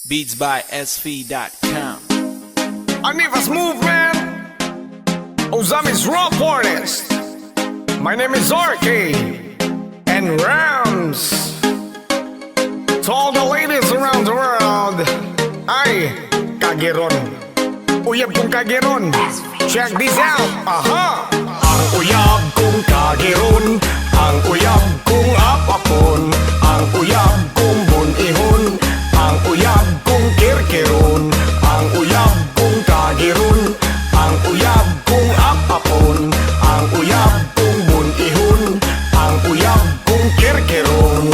Beats by SV.com. Anivas Movement, Ozami's Raw Forest. My name is RK and Rams. To all the ladies around the world, ay, kagiron. Uyab kong kagiron. Check this out. Aha! Ang uyab kong kagiron, ang uyab kong apapon, ang uyab kong bunihon, ang uyab kong kirkiron, ang uyab kong kagiron, ang uyab kong apapon, ang uyab kong bunihon, ang uyab kong kirkiron.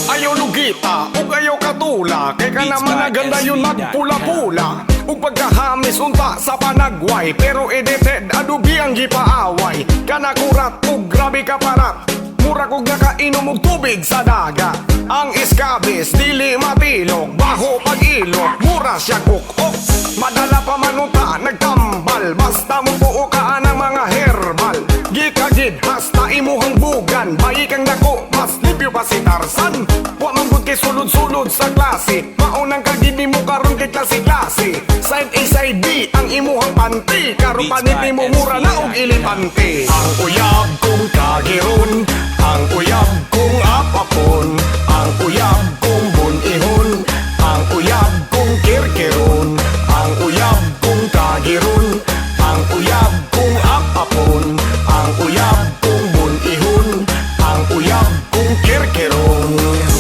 Ayaw lugita, ug ayaw katula, kay ka naman naganda yun magpula-pula. Ug pagkahamis unta sa panagway, pero edited adubi ang gipaaway. Kanakurat ug grabe ka parat, mura kog nakainom og tubig sa dagat. Ang iskabis dili matilog, baho pag-ilog, mura siya kukok. Madala pa manunta nagtambal, basta mo buo ka ng mga herbal. Gikagid hasta imuhang bugan, bayi kang dako, mas libyo pa si Tarzan. Wa man gud kay sulod-sulod sa klase, maunang kagid mo karon kay klase-klase. Side A, side B, ang imuhang panty, karon panit mo mura na og ilipante. Ang uyab kong kagiron, ang uyab kong apapon, ang uyab kong bunihon, ang uyab kong kirkiron, ang uyab kong kagiron, ang uyab kong apapon, ang uyab kong bunihon, ang uyab kong kirkiron.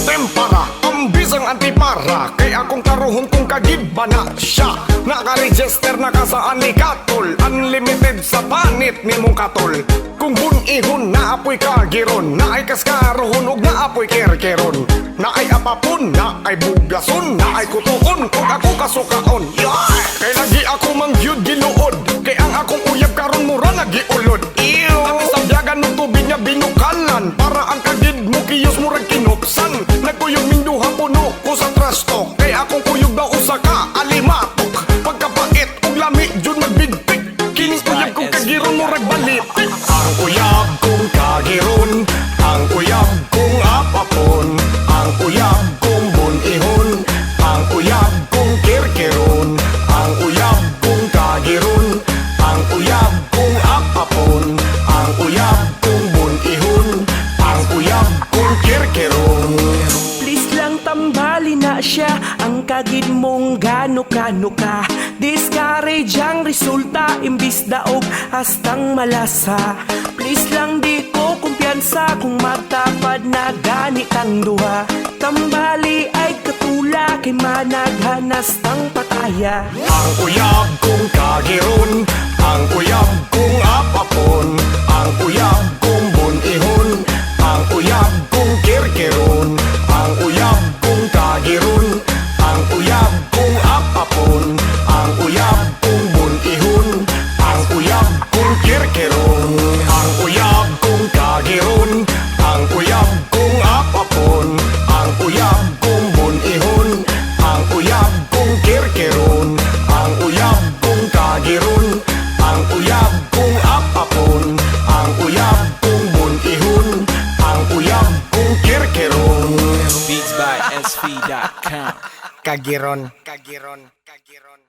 Tempara, ang bisang antipara, kay akong karuhon kong kagiba na siya. Naka-register na ka sa anikatol, unlimited sa panit ni mong katol. Kung bunihon, naapoy kagiron, naay kaskarohon ug naapoy kerkeron, naay apapon, naay bugason, naay kutuon, kung ako kasukaon. Kay lagi ako mangyud giluod, kay ang akong uyab karon mura nagiulod. Ang isabyagan ng tubig niya binukalan, para ang kagid mo kiyos murag kinupsan. Nagkuyog minduha puno ko sa trash talk, kay akong kuyog daw usa ka alimatok. Pagkapait ug lami jud magbigpik, kining uyab kong kagiron murag balitik. Ang uyab kong kagiron, ang uyab kong apapon, ang uyab kong bunihon, ang uyab kong kirkiron, ang uyab kong kagiron, ang uyab kong apapon, ang uyab kong bunihon, ang uyab kong kirkiron. Please lang tambali na siya, ang kagid mong gano-gano ka. Discourage ang resulta, imbis daog hastang malasa. Please lang di ko kumpiyansa, kung magtapad na gani kang duha. Tambali ay katula, kay managhanas tang pataya. Ang uyab kong kagiron, ang uyab kong apapon, ang uyab kong bunihon, ang uyab kong kirkiron, ang uyab kong kagiron, ang uyab kong apapon, ang uyab kong bunihon, ang uyab kong kirkiron, ang uyab kong kagiron, ang uyab kong apapon, ang uyab kong bunihon, ang uyab kong kirkiron, ang uyab kong kagiron, ang uyab kong apapon, ang uyab kong bunihon, ang uyab kong kirkiron. Beats by SV.com. Kagiron, kagiron, kagiron.